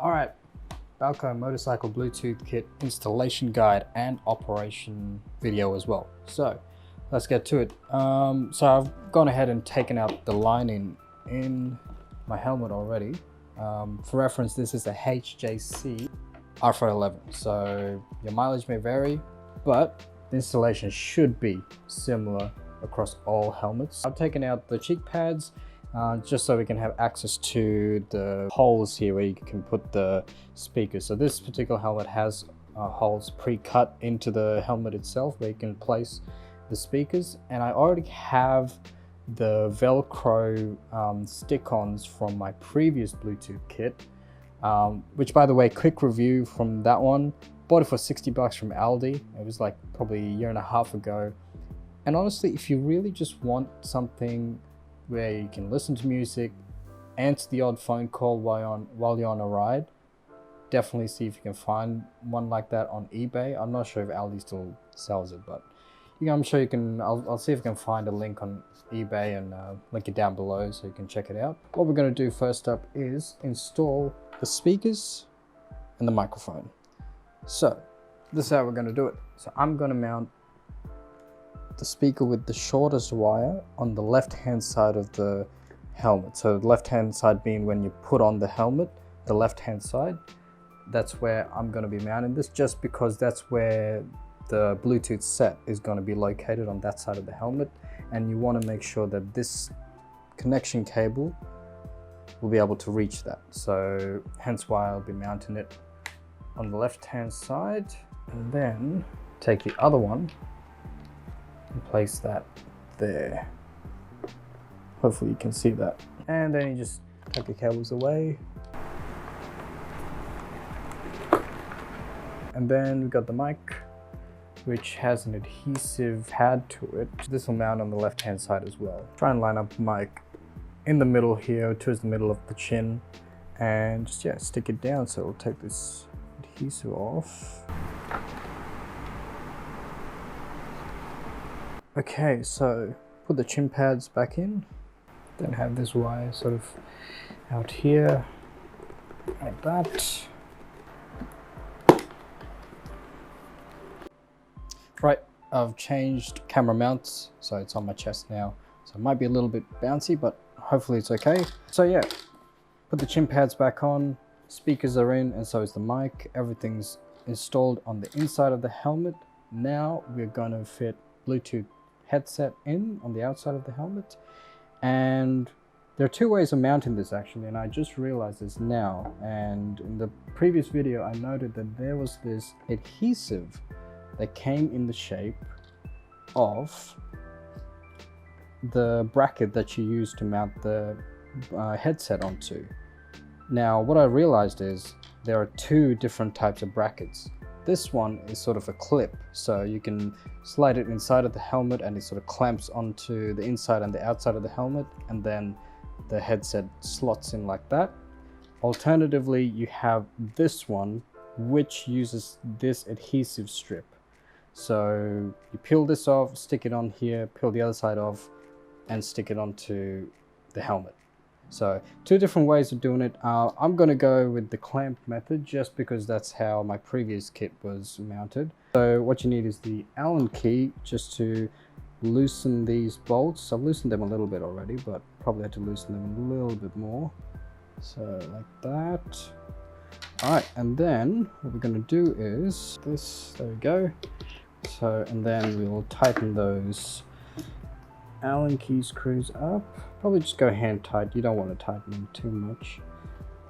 Alright, Balco motorcycle Bluetooth kit installation guide and operation video as well. So let's get to it. So I've gone ahead and taken out the lining in my helmet already. For reference, this is a HJC R411. So your mileage may vary, but the installation should be similar across all helmets. I've taken out the cheek pads just so we can have access to the holes here where you can put the speakers. So this particular helmet has holes pre-cut into the helmet itself where you can place the speakers, and I already have the Velcro stick-ons from my previous Bluetooth kit, which, by the way, quick review from that one. Bought it for 60 bucks from Aldi. It was like probably a year and a half ago. And honestly, if you really just want something where you can listen to music, answer the odd phone call while you're on a ride, definitely see if you can find one like that on eBay. I'm not sure if Aldi still sells it, but I'm sure you can. I'll see if I can find a link on eBay and link it down below so you can check it out. What we're going to do first up is install the speakers and the microphone. So this is how we're going to do it. So I'm going to mount the speaker with the shortest wire on the left hand side of the helmet. So the left hand side being when you put on the helmet, the left hand side, that's where I'm going to be mounting this, just because that's where the Bluetooth set is going to be located, on that side of the helmet, and you want to make sure that this connection cable will be able to reach that. So hence why I'll be mounting it on the left hand side, and then take the other one and place that there. Hopefully you can see that. And then you just take the cables away. And then we've got the mic, which has an adhesive pad to it. This will mount on the left hand side as well. Try and line up the mic in the middle here, towards the middle of the chin, and just stick it down so it'll take this adhesive off. Okay, so put the chin pads back in, then have this wire sort of out here, like that. Right, I've changed camera mounts, so it's on my chest now. So it might be a little bit bouncy, but hopefully it's okay. So yeah, put the chin pads back on, speakers are in, and so is the mic. Everything's installed on the inside of the helmet. Now we're going to fit Bluetooth headset in on the outside of the helmet. And there are two ways of mounting this actually, and I just realized this now. And in the previous video, I noted that there was this adhesive that came in the shape of the bracket that you use to mount the headset onto. Now, what I realized is there are two different types of brackets. This one is sort of a clip, so you can slide it inside of the helmet and it sort of clamps onto the inside and the outside of the helmet, and then the headset slots in like that. Alternatively, you have this one, which uses this adhesive strip. So you peel this off, stick it on here, peel the other side off, and stick it onto the helmet. So two different ways of doing it. I'm going to go with the clamp method just because that's how my previous kit was mounted. So what you need is the Allen key just to loosen these bolts. I've loosened them a little bit already, but probably had to loosen them a little bit more. So like that. All right, and then what we're going to do is this. There we go. So, and then we'll tighten those Allen key screws up. Probably just go hand tight. You don't want to tighten them too much.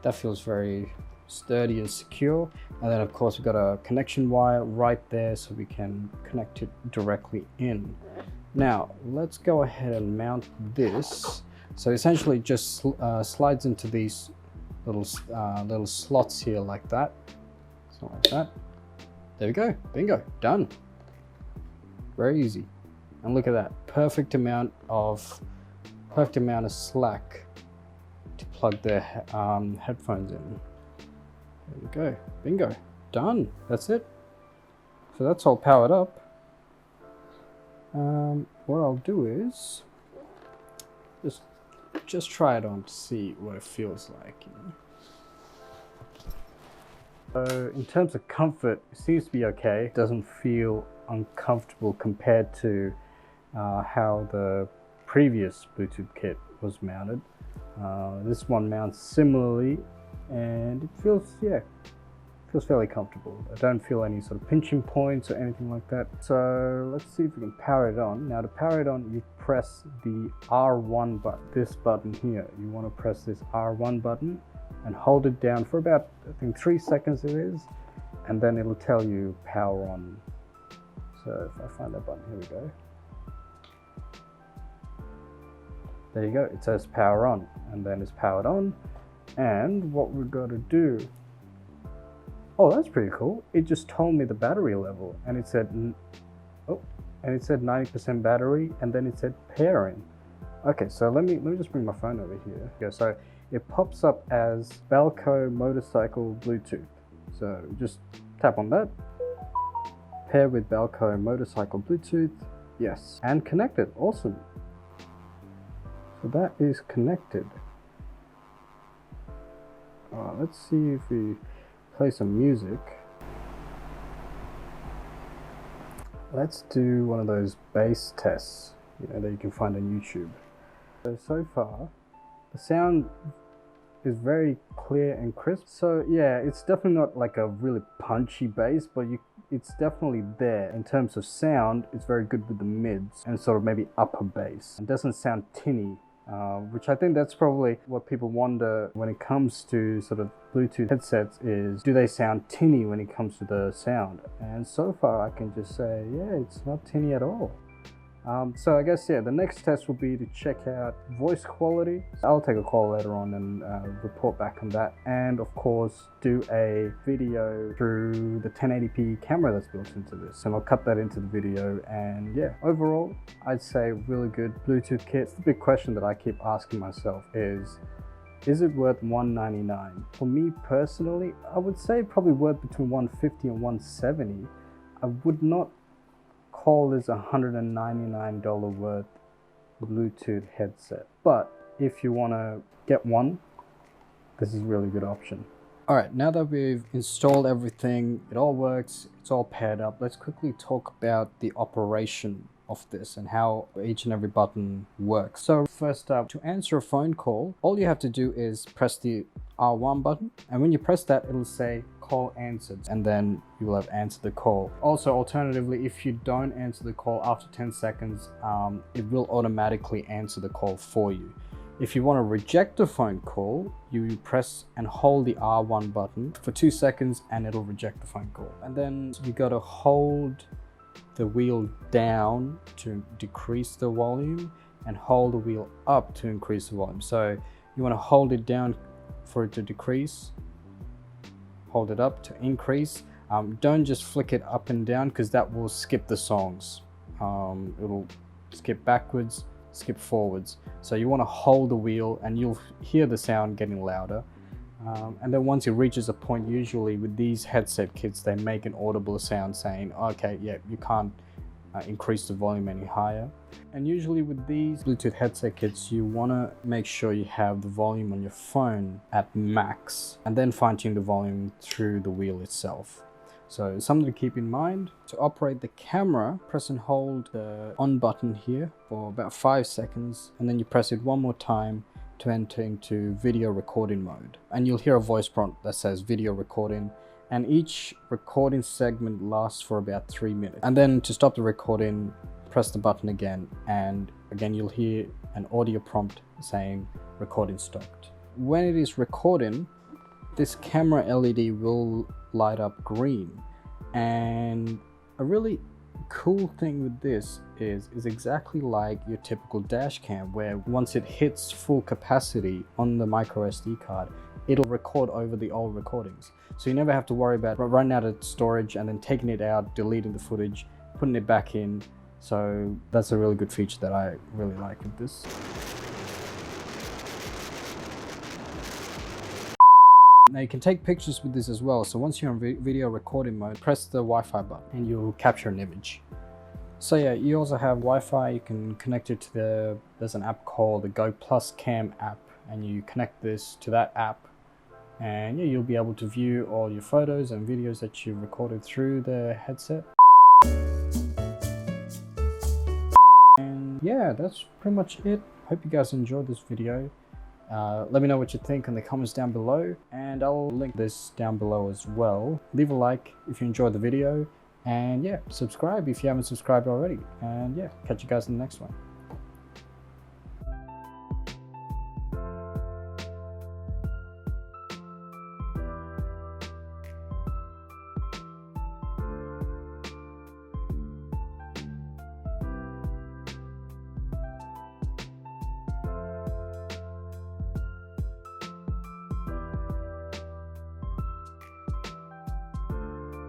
That feels very sturdy and secure. And then of course we've got a connection wire right there so we can connect it directly in. Now let's go ahead and mount this. So essentially it just slides into these little slots here like that. So like that. There we go. Bingo. Done. Very easy. And look at that. Perfect amount of slack to plug the headphones in. There we go. Bingo. Done. That's it. So that's all powered up. What I'll do is just try it on to see what it feels like. You know? So in terms of comfort, it seems to be okay. It doesn't feel uncomfortable compared to how the previous Bluetooth kit was mounted. This one mounts similarly, and it feels fairly comfortable. I don't feel any sort of pinching points or anything like that. So let's see if we can power it on. Now to power it on, you press the R1 button, this button here. You want to press this R1 button and hold it down for about, I think 3 seconds it is, and then it'll tell you power on. So if I find that button, here we go. There you go, it says power on, and then it's powered on. And what we've got to do, oh, that's pretty cool. It just told me the battery level, and it said, 90% battery, and then it said pairing. Okay, so let me just bring my phone over here. Yeah, so it pops up as Balco motorcycle Bluetooth. So just tap on that. Pair with Balco motorcycle Bluetooth. Yes, and connected. Awesome. So that is connected. Let's see if we play some music. Let's do one of those bass tests, that you can find on YouTube. So far, the sound is very clear and crisp. So yeah, it's definitely not like a really punchy bass, but it's definitely there. In terms of sound, it's very good with the mids and sort of maybe upper bass. It doesn't sound tinny. Which I think that's probably what people wonder when it comes to sort of Bluetooth headsets is, do they sound tinny when it comes to the sound? And so far I can just say, yeah, it's not tinny at all. So I guess, the next test will be to check out voice quality. I'll take a call later on and report back on that. And of course, do a video through the 1080p camera that's built into this. And I'll cut that into the video. And overall, I'd say really good Bluetooth kit. The big question that I keep asking myself is it worth $199? For me personally, I would say probably worth between $150 and $170. I would not call this $199 worth Bluetooth headset, but if you want to get one, this is a really good option. All right, now that we've installed everything, it all works, it's all paired up, let's quickly talk about the operation of this and how each and every button works. So first up, to answer a phone call, all you have to do is press the R1 button, and when you press that, it'll say call answered, and then you will have answered the call. Also, alternatively, if you don't answer the call after 10 seconds, it will automatically answer the call for you. If you want to reject a phone call, you press and hold the R1 button for 2 seconds and it'll reject the phone call. And then you got to hold the wheel down to decrease the volume and hold the wheel up to increase the volume. So you want to hold it down for it to decrease, hold it up to increase. Don't just flick it up and down because that will skip the songs. It'll skip backwards, skip forwards. So you want to hold the wheel and you'll hear the sound getting louder. And then once it reaches a point, usually with these headset kits, they make an audible sound saying, okay, yeah, you can't increase the volume any higher. And usually with these Bluetooth headset kits, you want to make sure you have the volume on your phone at max and then fine tune the volume through the wheel itself. So something to keep in mind. To operate the camera, press and hold the on button here for about 5 seconds, and then you press it one more time to enter into video recording mode. And you'll hear a voice prompt that says video recording, and each recording segment lasts for about 3 minutes. And then to stop the recording, press the button again, and again you'll hear an audio prompt saying recording stopped. When it is recording, this camera LED will light up green, and a really cool thing with this is exactly like your typical dash cam, where once it hits full capacity on the micro SD card, it'll record over the old recordings. So you never have to worry about running out of storage and then taking it out, deleting the footage, putting it back in. So that's a really good feature that I really like with this. Now you can take pictures with this as well. So once you're in video recording mode, press the Wi-Fi button and you'll capture an image. So yeah, you also have Wi-Fi. You can connect it to there's an app called the Go Plus Cam app, and you connect this to that app And yeah, you'll be able to view all your photos and videos that you've recorded through the headset. And yeah, that's pretty much it. Hope you guys enjoyed this video. Let me know what you think in the comments down below, and I'll link this down below as well. Leave a like if you enjoyed the video, and yeah, subscribe if you haven't subscribed already. And yeah, catch you guys in the next one.